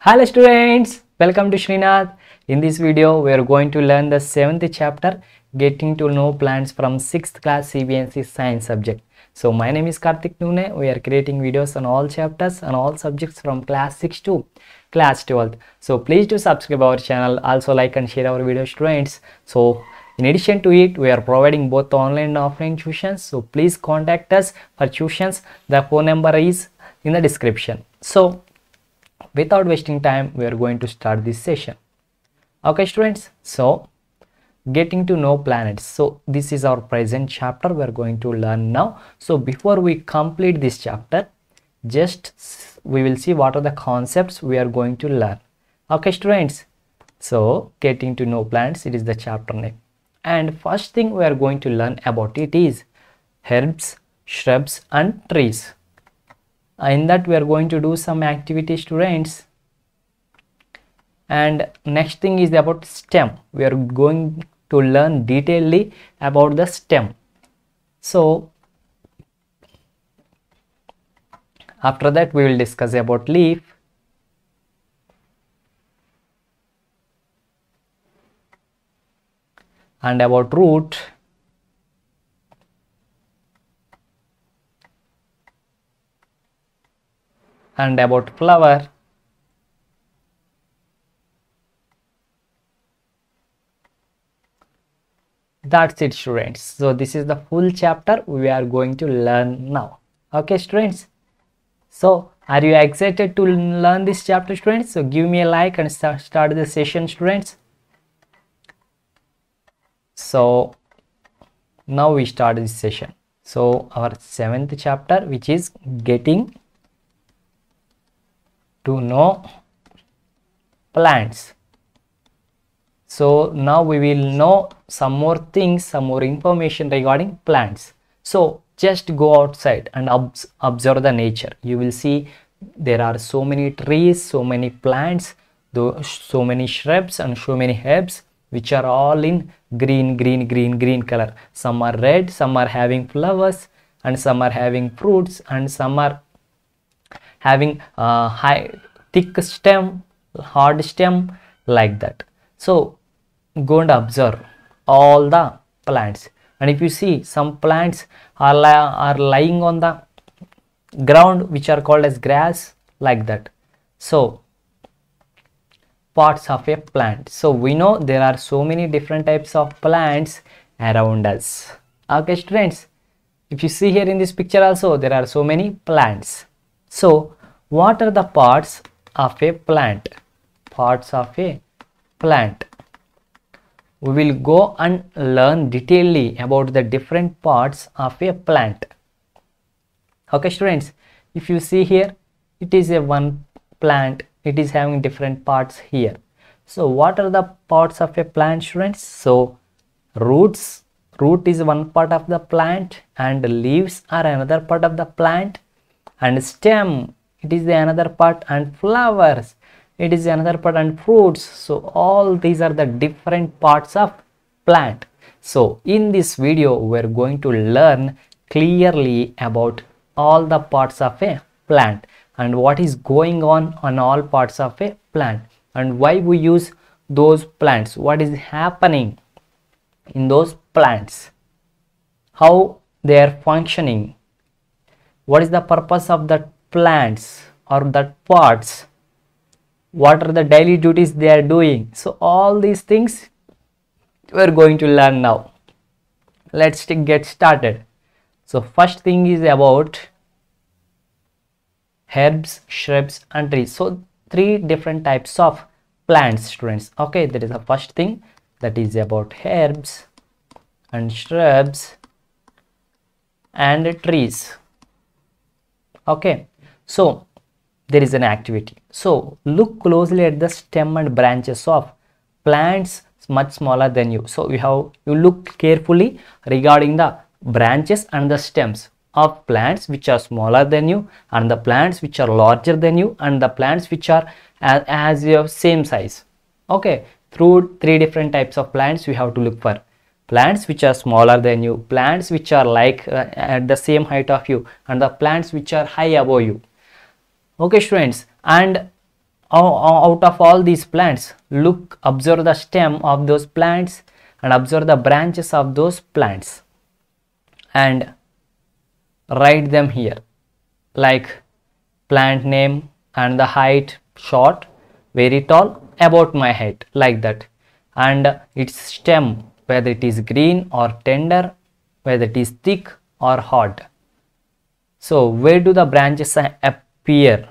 Hello students, welcome to Sreenath. In this video, we are going to learn the 7th chapter, Getting to Know Plants from 6th class CBSE Science subject. So my name is Karthik Nune. We are creating videos on all chapters and all subjects from class 6 to class 12th. So please do subscribe our channel. Also like and share our video, students. So in addition to it, we are providing both online and offline tuitions. So please contact us for tuitions. The phone number is in the description. So without wasting time, we are going to start this session. Okay students, so getting to know planets. So this is our present chapter we are going to learn now. So before we complete this chapter, just we will see what are the concepts we are going to learn. Okay students, so getting to know plants, it is the chapter name. And first thing we are going to learn about it is herbs, shrubs and trees. In that we are going to do some activity, students. And next thing is about stem. We are going to learn detailedly about the stem. So after that we will discuss about leaf, and about root, and about flower, that's it students. So this is the full chapter we are going to learn now. Okay students, so are you excited to learn this chapter, students? So give me a like and start the session, students. So now we start this session. So our 7th chapter, which is getting to know plants. So now we will know some more things, some more information regarding plants. So just go outside and observe the nature. You will see there are so many trees, so many plants, so many shrubs and so many herbs, which are all in green color. Some are red, some are having flowers, and some are having fruits, and some are having thick stem, hard stem, like that. So go and observe all the plants. And if you see, some plants are lying on the ground, which are called as grass, like that. So parts of a plant. So we know there are so many different types of plants around us. Okay students, if you see here in this picture also, there are so many plants. So what are the parts of a plant? Parts of a plant. We will go and learn detailedly about the different parts of a plant. Okay students, if you see here, it is a one plant. It is having different parts here. So what are the parts of a plant, students? So root is one part of the plant, and leaves are another part of the plant, and stem, it is the another part, and flowers, it is another part, and fruits. So all these are the different parts of plant. So in this video we are going to learn clearly about all the parts of a plant and what is going on all parts of a plant, and why we use those plants, what is happening in those plants, how they are functioning, what is the purpose of that plants or that parts, what are the daily duties they are doing. So all these things we are going to learn now. Let's get started. So first thing is about herbs, shrubs and trees. So 3 different types of plants, students. Okay, that is the first thing, that is about herbs and shrubs and trees. Okay, so there is an activity. So look closely at the stem and branches of plants much smaller than you. So you look carefully regarding the branches and the stems of plants which are smaller than you, and the plants which are larger than you, and the plants which are as your same size. Okay, through 3 different types of plants we have to look for. Plants which are smaller than you, plants which are like at the same height of you, and the plants which are high above you. Okay students, and out of all these plants, look, observe the stem of those plants and observe the branches of those plants and write them here, like plant name and the height, short, very tall, about my height, like that, and its stem, whether it is green or tender, whether it is thick or hard. So where do the branches appear?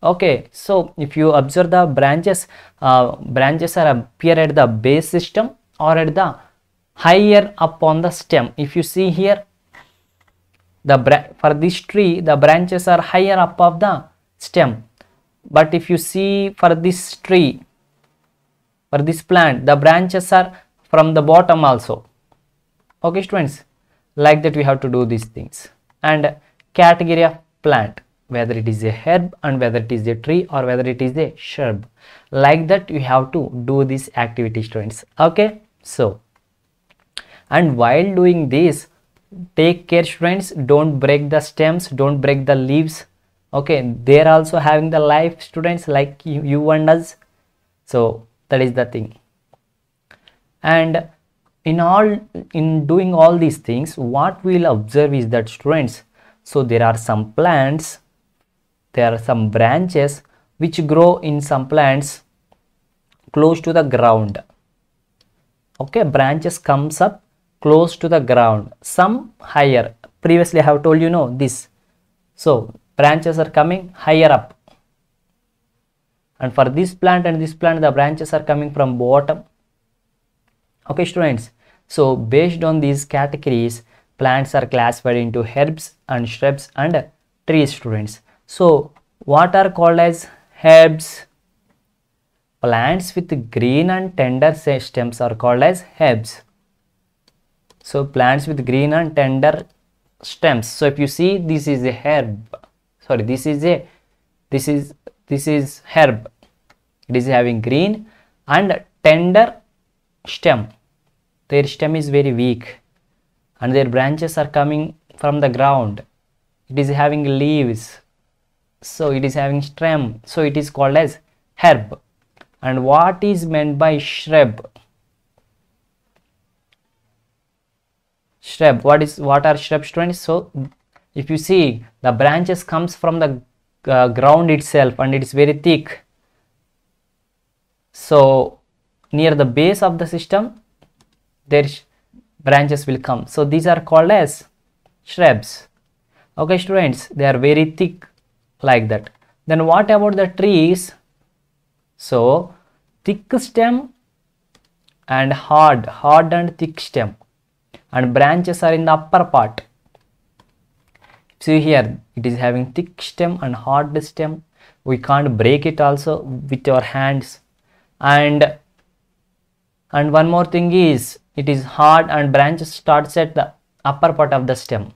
Okay, so if you observe the branches, branches are appear at the base system or at the higher up on the stem. If you see here, for this tree, the branches are higher up of the stem, but if you see for this tree, for this plant, the branches are from the bottom also. Okay students, like that we have to do these things. And category of plant, whether it is a herb and whether it is a tree or whether it is a shrub, like that you have to do this activity students. Okay, so and while doing this, take care students, don't break the stems, don't break the leaves. Okay, they are also having the life students, like you and us. So that is the thing. And in doing all these things, what we will observe is that students, so there are some plants, there are some branches which grow in some plants close to the ground. Okay, branches comes up close to the ground, some higher. Previously I have told you know this. So branches are coming higher up, and for this plant and this plant, the branches are coming from bottom. Okay students, so based on these categories, plants are classified into herbs and shrubs and trees students. So what are called as herbs? Plants with green and tender stems are called as herbs. So plants with green and tender stems. So if you see, this is a herb, sorry, this is herb. It is having green and tender stem. Their stem is very weak and their branches are coming from the ground. It is having leaves, so it is having stem, so it is called as herb. And what is meant by shrub? Shrub, what are shrub students? So if you see, the branches comes from the ground itself and it is very thick. So near the base of the system, their branches will come. So these are called as shrubs. Okay students, they are very thick like that. Then what about the trees? So thick stem and hard and thick stem, and branches are in the upper part. See here, it is having thick stem and hard stem. We can't break it also with our hands. And one more thing is, it is hard and branches starts at the upper part of the stem.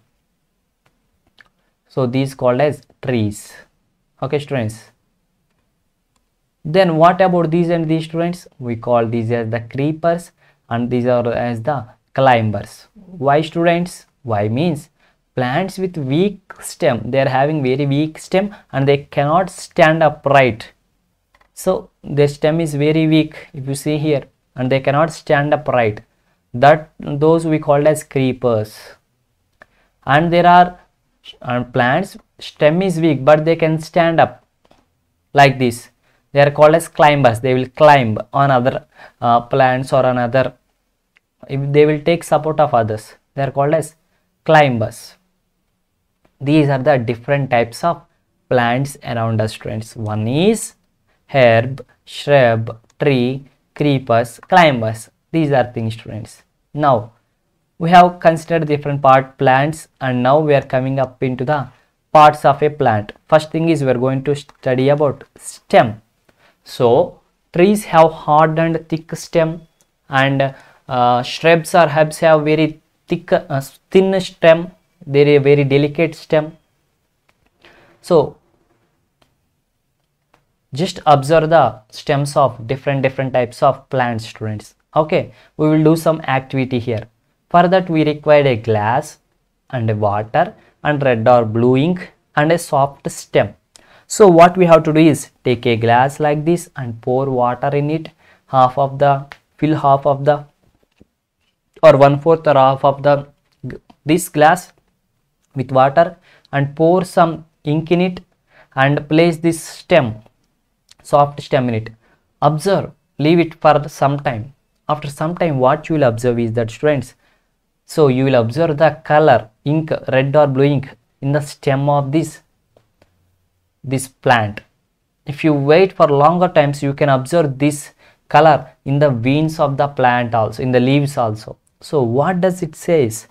So these called as trees. Okay students. Then what about these and these students? We call these as the creepers and these are as the climbers. Why students? Why means plants with weak stem, they are having very weak stem and they cannot stand upright. So their stem is very weak, if you see here, and they cannot stand upright. Those we call as creepers. And there are plants stem is weak but they can stand up like this. They are called as climbers. They will climb on other plants or another. If they will take support of others, they are called as climbers. These are the different types of plants around us students. One is herb, shrub, tree, creepers, climbers. These are things students. Now we have considered different plants, and now we are coming up into the parts of a plant. First thing is we are going to study about stem. So trees have hard and thick stem, and shrubs or herbs have very thick thin stem. They are a very delicate stem. So just observe the stems of different types of plants students. Okay, we will do some activity here. For that we require a glass and a water and red or blue ink and a soft stem. So what we have to do is take a glass like this and pour water in it, fill half of the or 1/4 or half of this glass with water, and pour some ink in it and place this soft stem in it. Observe, leave it for some time. After some time, what you will observe is that, students, so you will observe the color ink, red or blue ink, in the stem of this plant. If you wait for longer times, you can observe this color in the veins of the plant also, in the leaves also. So what does it says?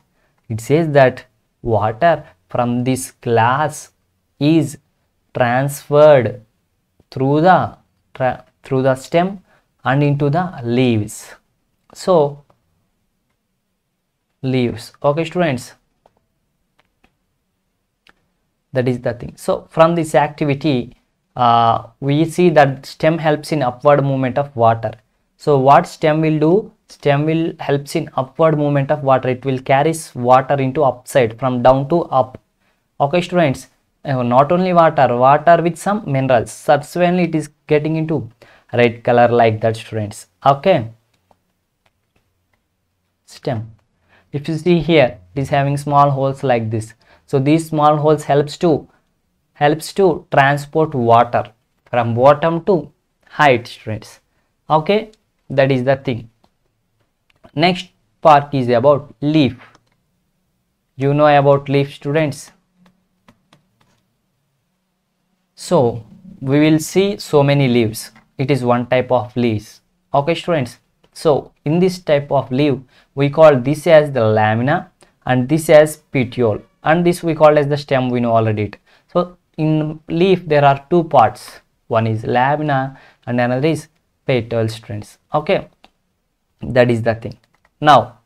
It says that water from this glass is transferred through the stem and into the leaves. So leaves, okay students, that is the thing. So from this activity, we see that stem helps in upward movement of water. So what stem will do? Stem will helps in upward movement of water. It will carries water into upside, from down to up. Okay students, not only water with some minerals. Subsequently it is getting into red color like that, students. Okay, stem, if you see here, it is having small holes like this. So these small holes helps to transport water from bottom to height, students. Okay, that is the thing. Next part is about leaf. You know about leaf, students. So we will see so many leaves. It is one type of leaves. Okay students, so in this type of leaf, we call this as the lamina and this as petiole, and this we call as the stem. We know already it. So in leaf there are two parts, one is lamina and another is petiole, students. Okay, that is the thing. Now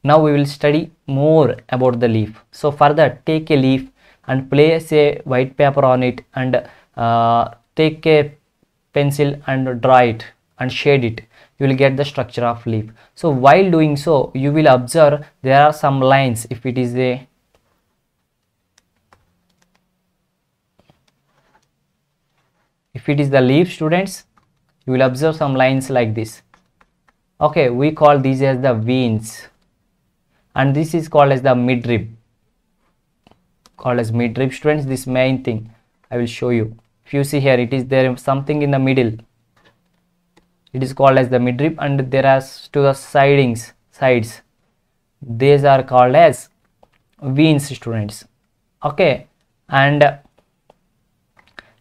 we will study more about the leaf. So for that, take a leaf and place a white paper on it, and take a pencil and draw it and shade it. You will get the structure of leaf. So while doing so, you will observe there are some lines. If it is the leaf, students, you will observe some lines like this. Okay, we call these as the veins, and this is called as the midrib. Students, this main thing I will show you. If you see here, it is there something in the middle. It is called as the midrib, and there are to the sides. These are called as veins, students. Okay, and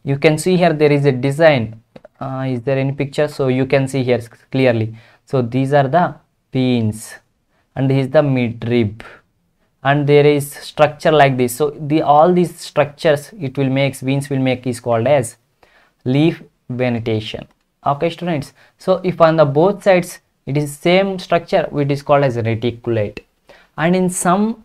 you can see here there is a design. Is there any picture? So you can see here clearly. So these are the veins, and this is the midrib, and there is structure like this. So all these structures veins will make is called as leaf vegetation. Okay students, so if on the both sides it is same structure, it is called as reticulate. And in some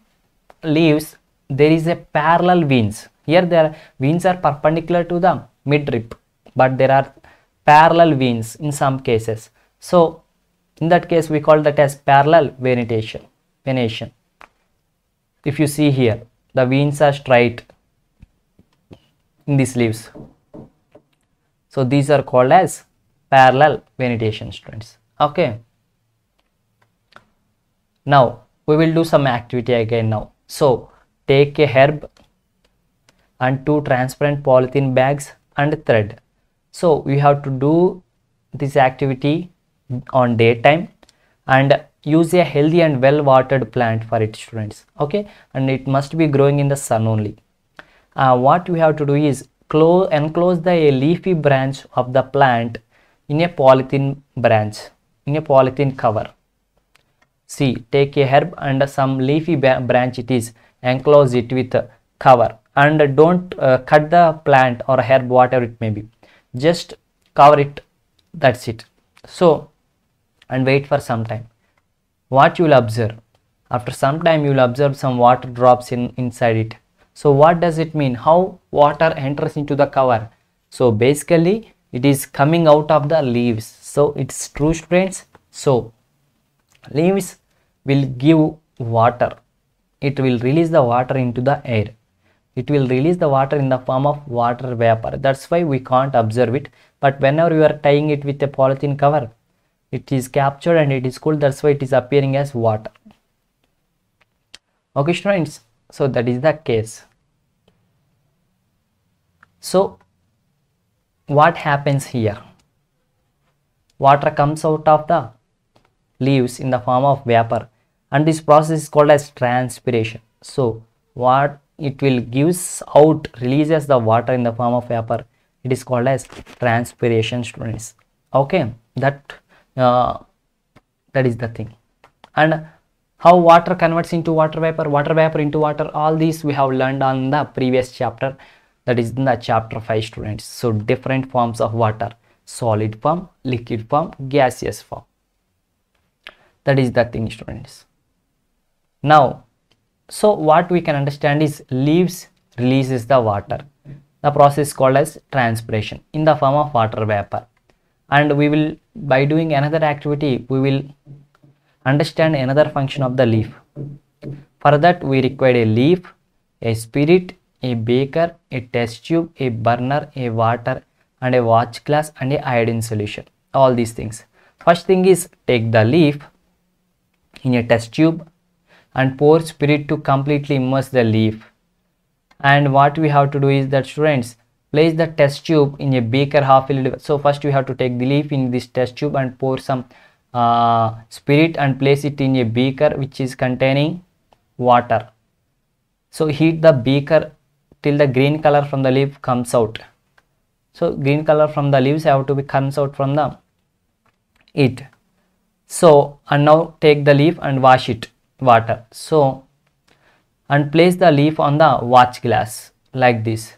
leaves there is a parallel veins. Here their veins are perpendicular to the midrib, but there are parallel veins in some cases. So in that case we call that as parallel venation. If you see here, the veins are straight in these leaves. So these are called as parallel vegetation, students. Okay, now we will do some activity again now. So take a herb and 2 transparent polythene bags and thread. So we have to do this activity on daytime and use a healthy and well watered plant for it, students. Okay, and it must be growing in the sun only. What we have to do is enclose the leafy branch of the plant in a polythene cover. See, take a herb and some leafy branch, it is enclose it with a cover, and don't cut the plant or herb, whatever it may be, just cover it, that's it. So, and wait for some time. What you will observe, after some time you will observe some water drops inside it. So what does it mean? How water enters into the cover? So basically it is coming out of the leaves. So it's true, students. So leaves will give water, it will release the water into the air. it will release the water in the form of water vapor. That's why we can't observe it. But whenever you are tying it with a polythene cover, it is captured and it is cooled. That's why it is appearing as water. Okay students, so that is the case. So what happens here? Water comes out of the leaves in the form of vapor, and this process is called as transpiration. So what it will gives out, releases the water in the form of vapor, it is called as transpiration, students. Okay, that is the thing. And how water converts into water vapor into water, all these we have learned on the previous chapter, that is in the chapter 5, students. So different forms of water: solid form, liquid form, gaseous form. That is the thing, students. Now, so what we can understand is leaves releases the water. The process called as transpiration in the form of water vapor. And we will, by doing another activity, we will understand another function of the leaf. For that we require a leaf, a spirit, a beaker, a test tube, a burner, a water, and a watch glass, and a iodine solution. All these things. First thing is, take the leaf in a test tube and pour spirit to completely immerse the leaf. And what we have to do is that, students, place the test tube in a beaker half filled. So first we have to take the leaf in this test tube and pour some spirit and place it in a beaker which is containing water. So heat the beaker till the green color from the leaf comes out. So green color from the leaves have to be comes out from the it. So, and now take the leaf and wash it water. So, and place the leaf on the watch glass like this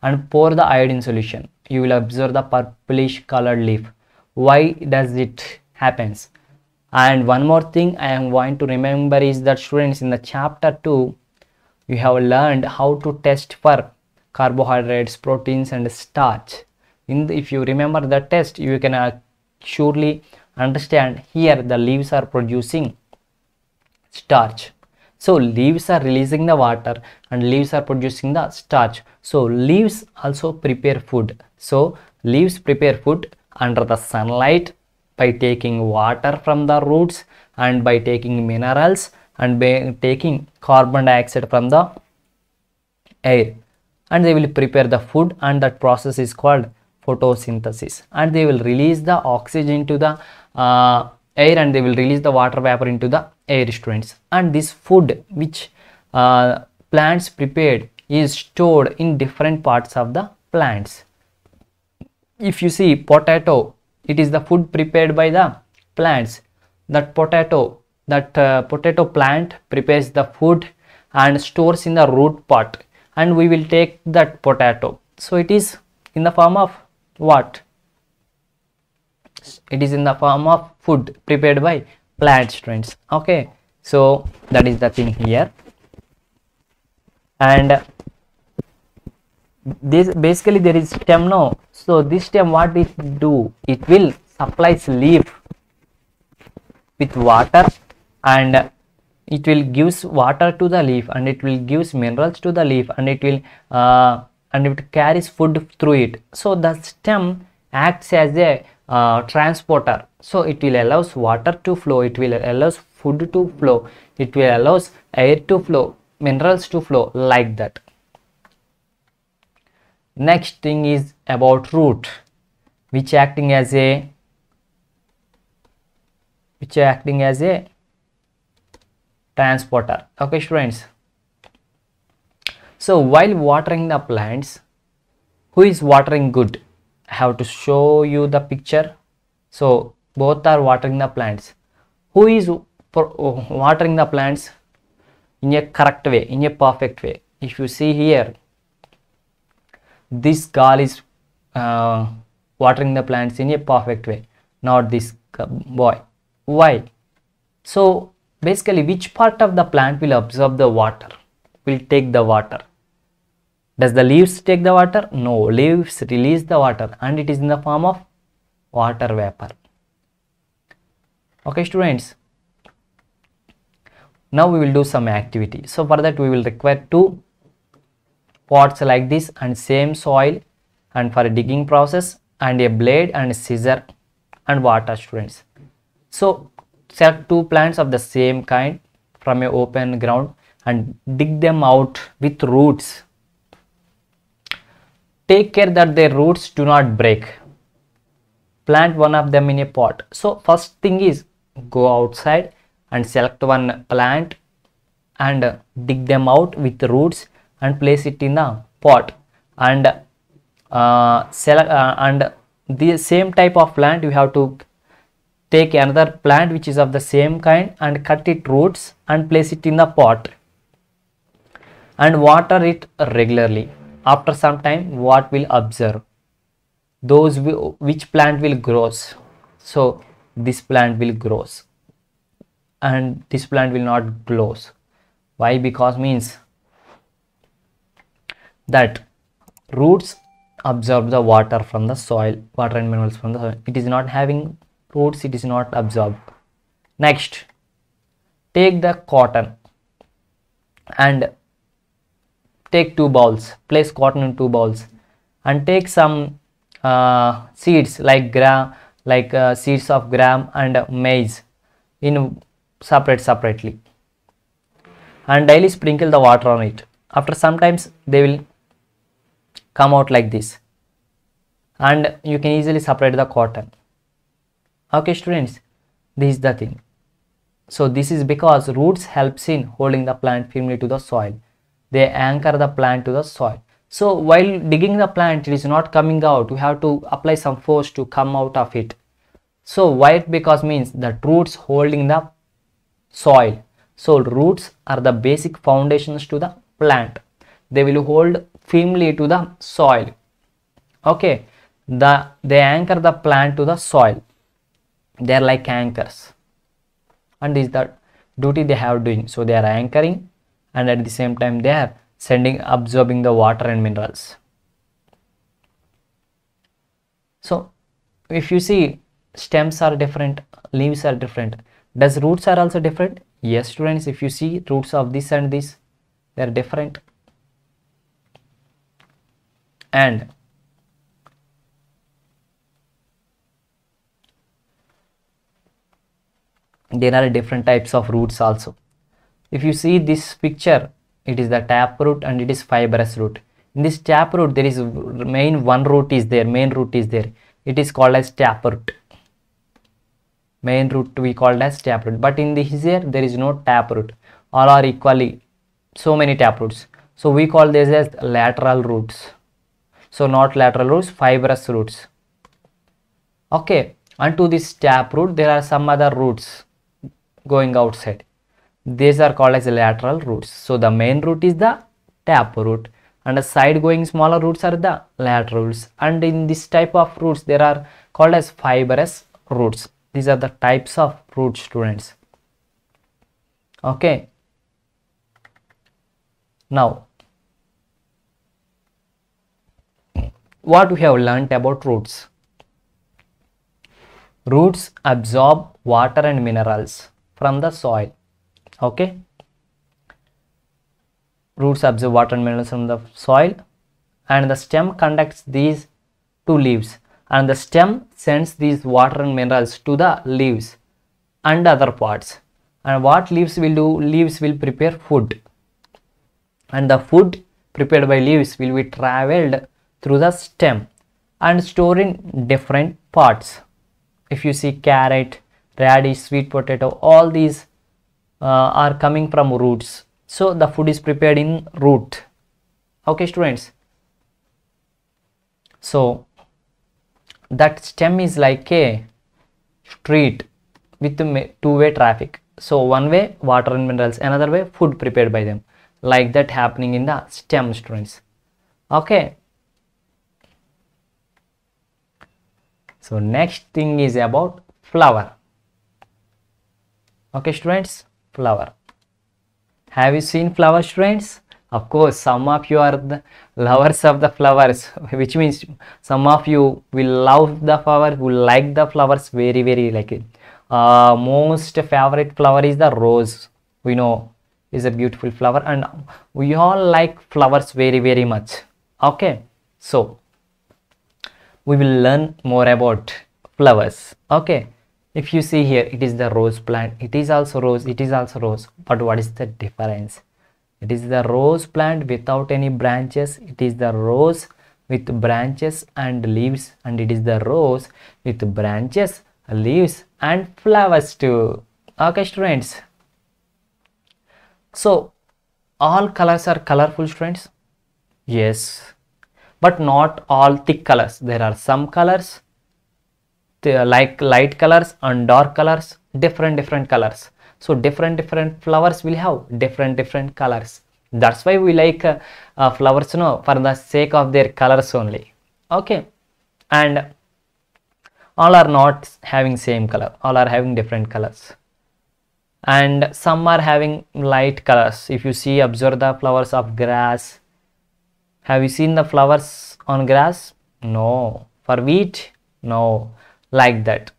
and pour the iodine solution. You will observe the purplish colored leaf. Why does it happens? And one more thing I am going to remember is that, students, in the chapter 2 you have learned how to test for carbohydrates, proteins, and starch. If you remember the test, you can surely understand. Here the leaves are producing starch. So leaves are releasing the water and leaves are producing the starch. So leaves also prepare food. So leaves prepare food under the sunlight by taking water from the roots and by taking minerals and by taking carbon dioxide from the air, and they will prepare the food, and that process is called photosynthesis. And they will release the oxygen to the air and they will release the water vapor into the air, students. And this food which plants prepared is stored in different parts of the plants. If you see potato, it is the food prepared by the plants. That potato plant prepares the food and stores in the root part, and we will take that potato. So it is in the form of what? It is in the form of food prepared by plant, students. Okay, so that is the thing here. And this basically there is stem now. So this stem, what it do? It will supplies leaf with water, and it will gives water to the leaf, and it will gives minerals to the leaf, and it will and it carries food through it. So the stem acts as a transporter. So it will allows water to flow, it will allows food to flow, it will allows air to flow, minerals to flow, like that. Next thing is about root, which acting as a transporter. Okay, students. So while watering the plants, who is watering good? I have to show you the picture. So both are watering the plants. Who is watering the plants in a correct way, in a perfect way? If you see here, this girl is watering the plants in a perfect way, not this boy. Why? So basically, which part of the plant will absorb the water, will take the water? Does the leaves take the water? No, leaves release the water, and it is in the form of water vapor. Okay, students. Now we will do some activity. So for that we will require two pots like this and same soil and for a digging process and a blade and scissor and water, students. So select two plants of the same kind from a open ground and dig them out with roots. Take care that their roots do not break. Plant one of them in a pot. So first thing is go outside and select one plant and dig them out with roots and place it in the pot, and and the same type of plant you have to take another plant which is of the same kind and cut it roots and place it in the pot and water it regularly. After some time, what will observe? Those which plant will grows. So this plant will grows and this plant will not grows. Why? Because means that roots absorb the water from the soil, water and minerals from the soil. It is not having roots, it is not absorbed. Next, take the cotton and take 2 bowls, place cotton in 2 bowls and take some seeds like seeds of gram and maize in separately, and daily sprinkle the water on it. After sometimes they will come out like this and you can easily separate the cotton. Okay students, this is the thing. So this is because roots helps in holding the plant firmly to the soil. They anchor the plant to the soil. So while digging the plant, it is not coming out. You have to apply some force to come out of it. So why? Because means that roots holding the soil. So roots are the basic foundations to the plant. They will hold firmly to the soil. Okay, they anchor the plant to the soil. They are like anchors, and this is the duty they have doing. So they are anchoring, and at the same time they are absorbing the water and minerals. So if you see, stems are different, leaves are different. Does roots are also different? Yes students, if you see roots of this and this, they are different. And there are different types of roots also. If you see this picture, it is the taproot and it is fibrous root. In this taproot, there is main root is there. It is called as taproot. Main root we called as taproot. But in this here, there is no taproot. All are equally so many taproots. So we call this as lateral roots. So not lateral roots, fibrous roots. Okay. And to this taproot, there are some other roots going outside. These are called as lateral roots. So the main root is the taproot and the side going smaller roots are the lateral roots. And in this type of roots, there are called as fibrous roots. These are the types of roots, students. Okay. Now, what we have learnt about roots? Roots absorb water and minerals from the soil. Okay. Roots absorb water and minerals from the soil, and the stem conducts these to leaves, and the stem sends these water and minerals to the leaves and other parts. And what leaves will do? Leaves will prepare food, and the food prepared by leaves will be traveled through the stem and stored in different parts. If you see carrot, radish, sweet potato, all these are coming from roots. So the food is prepared in root. Okay students. So that stem is like a street with two-way traffic. So one way water and minerals, another way food prepared by them. Like that happening in the stem, students. Okay. So next thing is about flower. Okay students, flower. Have you seen flowers, students? Of course, some of you are the lovers of the flowers, which means some of you will love the flower, will like the flowers very like it. Most favorite flower is the rose. We know is a beautiful flower, and we all like flowers very much. Okay, so we will learn more about flowers. Okay, if you see here, it is the rose plant. It is also rose, it is also rose, but what is the difference? It is the rose plant without any branches. It is the rose with branches and leaves, and it is the rose with branches, leaves and flowers too. Okay students, so all colors are colorful students. Yes, but not all thick colors. There are some colors like light colors and dark colors, different colors. So different flowers will have different colors. That's why we like flowers, for the sake of their colors only. Okay, and all are not having same color, all are having different colors, and some are having light colors. If you see, observe the flowers of grass. Have you seen the flowers on grass? No. For wheat? No. Like that.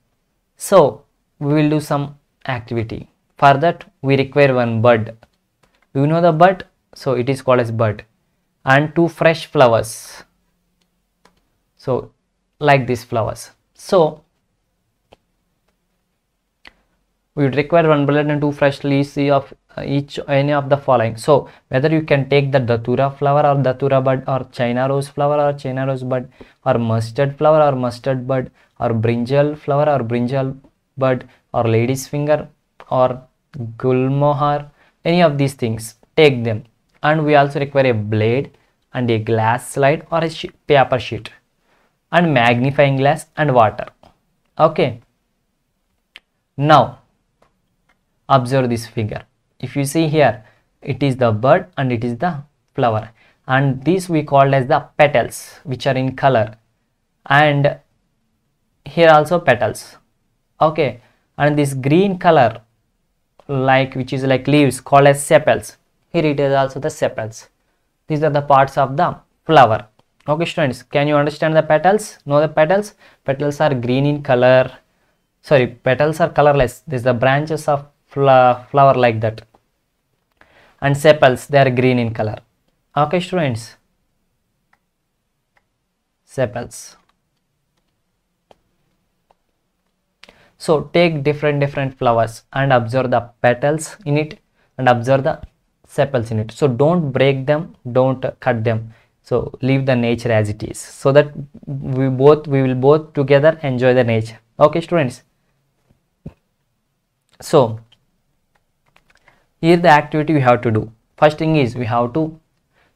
So we will do some activity. For that we require one bud. Do you know the bud? So it is called as bud, and 2 fresh flowers. So like these flowers. So we would require 1 bullet and 2 fresh leaves of any of the following. So whether you can take the datura flower or datura bud, or China rose flower or China rose bud, or mustard flower or mustard bud, or brinjal flower or brinjal bud, or lady's finger or gulmohar, any of these things, take them. And we also require a blade and a glass slide or a paper sheet, and magnifying glass and water. Okay, now observe this figure. If you see here, it is the bud and it is the flower, and these we call as the petals, which are in color, and here also petals. Okay, and this green color, like which is like leaves, called as sepals. Here it is also the sepals. These are the parts of the flower. Okay students, can you understand the petals? Know the petals? Petals are green in color. Sorry, petals are colorless. This is the branches of flower like that, and sepals, they are green in color. Okay students, sepals. So take different flowers and observe the petals in it and observe the sepals in it. So don't break them, don't cut them. So leave the nature as it is, so that we will both together enjoy the nature. Okay students, so here the activity we have to do. First thing is we have to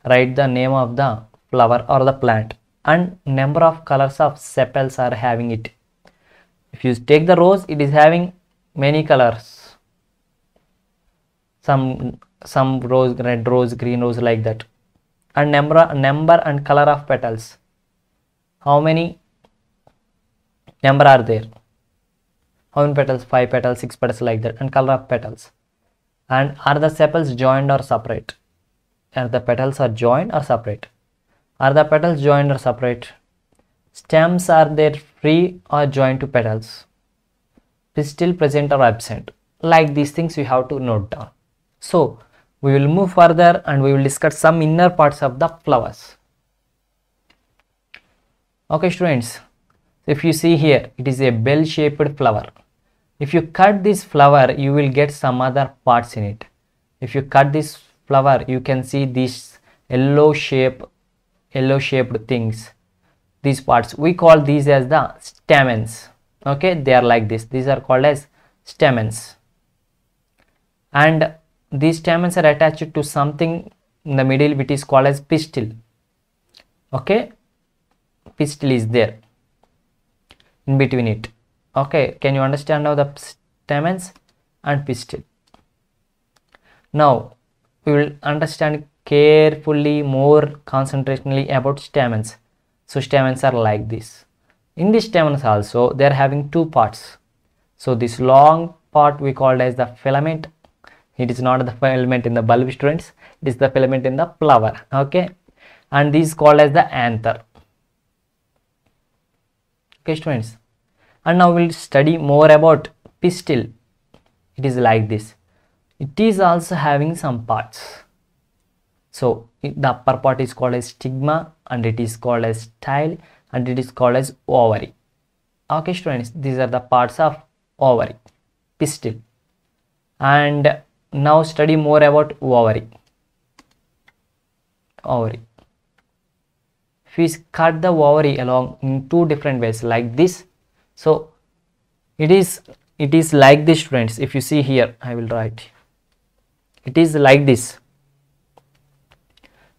write the name of the flower or the plant and number of colors of sepals are having it. If you take the rose, it is having many colors. Some rose, red rose, green rose, like that. And number and color of petals. How many number are there? How many petals? 5 petals, 6 petals, like that. And color of petals. And are the sepals joined or separate? Are the petals are joined or separate? Are the petals joined or separate? Stems, are they free or joined to petals? Pistil present or absent? Like these things we have to note down. So we will move further and we will discuss some inner parts of the flowers. Okay students, if you see here, it is a bell shaped flower. If you cut this flower, you will get some other parts in it. If you cut this flower, you can see these yellow shaped things. These parts, we call these as the stamens. Okay, they are like this. These are called as stamens. And these stamens are attached to something in the middle which is called as pistil. Okay, pistil is there in between it. Okay, can you understand now the stamens and pistil? Now we will understand carefully, more concentrationally about stamens. So stamens are like this. In these stamens also, they are having 2 parts. So this long part we called as the filament. It is not the filament in the bulb students, it is the filament in the flower. Okay, and this is called as the anther. Okay students, and now we'll study more about pistil. It is like this. it is also having some parts. So the upper part is called as stigma, and it is called as style, and it is called as ovary. Okay students, these are the parts of ovary, pistil. And now study more about ovary. If we cut the ovary along in two different ways like this, so it is like this students. If you see here, I will write, it is like this.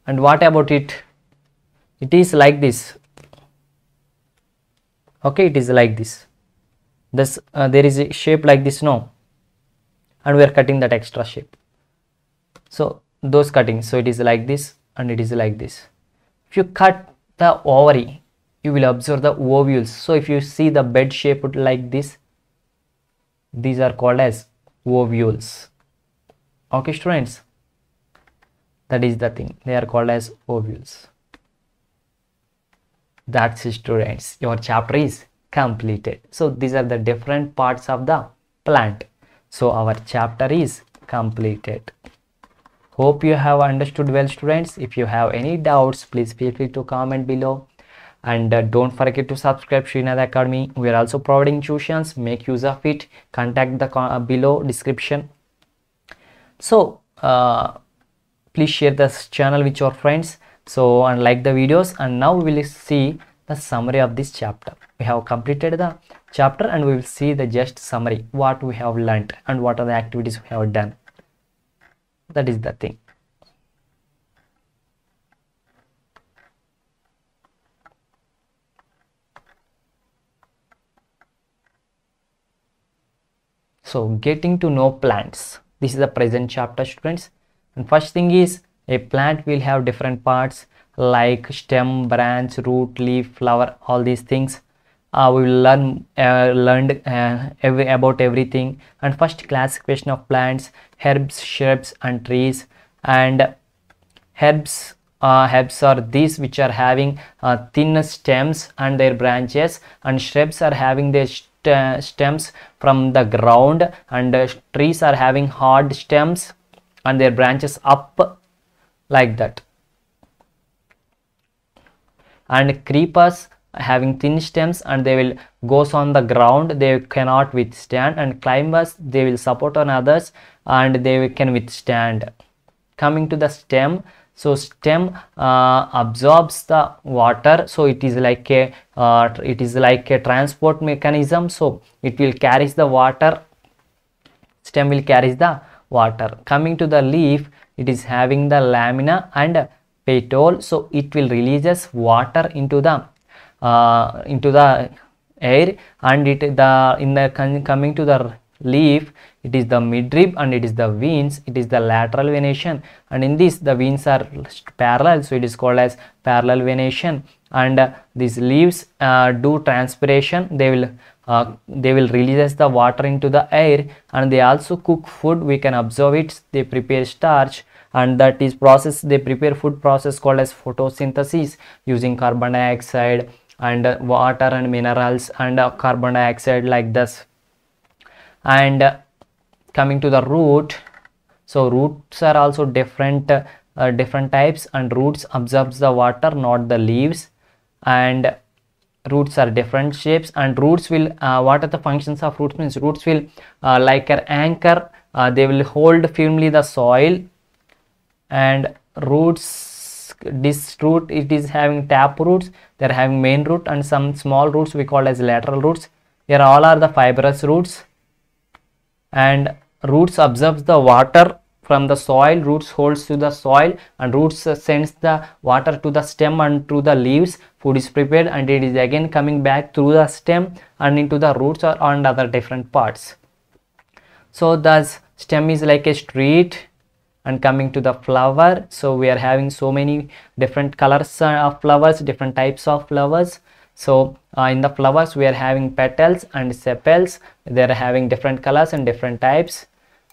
And what about it? It is like this. Okay, it is like this. This there is a shape like this, no, and we are cutting that extra shape. So those cuttings, so it is like this and it is like this. If you cut the ovary, you will observe the ovules. So if you see the bed shaped like this, these are called as ovules. Okay students, that is the thing, they are called as ovules. That's it students, your chapter is completed. So these are the different parts of the plant. So our chapter is completed. Hope you have understood well students. If you have any doubts, please feel free to comment below, and don't forget to subscribe Sreenath Academy. We are also providing tuitions, make use of it. Contact the below description. So please share this channel with your friends, so and like the videos. And now we will see the summary of this chapter. We have completed the chapter and we will see the just summary, what we have learnt and what are the activities we have done. That is the thing. So getting to know plants, this is the present chapter students. And first thing is, a plant will have different parts like stem, branch, root, leaf, flower, all these things. We will learned about everything. And first, classification of plants: herbs, shrubs and trees. And herbs are these which are having thin stems and their branches, and shrubs are having their stems from the ground, and trees are having hard stems and their branches up like that. And creepers having thin stems and they will goes on the ground, they cannot withstand. And climbers, they will support on others and they can withstand. Coming to the stem, so stem absorbs the water, so it is like a transport mechanism, so it will carry the water. Stem will carry the water. Coming to the leaf, it is having the lamina and petiole, so it will releases water into the air. And coming to the leaf, it is the midrib and it is the veins, it is the lateral venation, and in this the veins are parallel, so it is called as parallel venation. And these leaves do transpiration, they will release the water into the air, and they also cook food, we can observe it. They prepare starch, and that is process, they prepare food process called as photosynthesis, using carbon dioxide and water and minerals and carbon dioxide like this. And coming to the root, so roots are also different types, and roots absorbs the water, not the leaves. And roots are different shapes, and roots will what are the functions of roots? Means roots will like an anchor, they will hold firmly the soil. And roots, this root, it is having tap roots, they are having main root, and some small roots we call as lateral roots. Here all are the fibrous roots. And roots absorbs the water from the soil, roots holds to the soil, and roots sends the water to the stem and to the leaves. Food is prepared and it is again coming back through the stem and into the roots or and other different parts. So the stem is like a street. And coming to the flower, so we are having so many different colors of flowers, different types of flowers. So in the flowers we are having petals and sepals, they are having different colors and different types.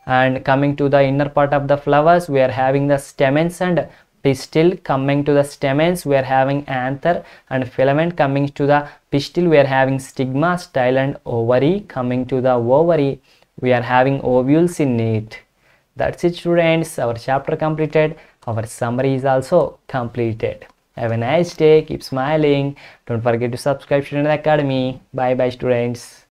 And coming to the inner part of the flowers, we are having the stamens and pistil. Coming to the stamens, we are having anther and filament. Coming to the pistil, we are having stigma, style and ovary. Coming to the ovary, we are having ovules in it. That's it, students. Our chapter completed. Our summary is also completed. Have a nice day. Keep smiling. Don't forget to subscribe to Sreenath Academy. Bye bye, students.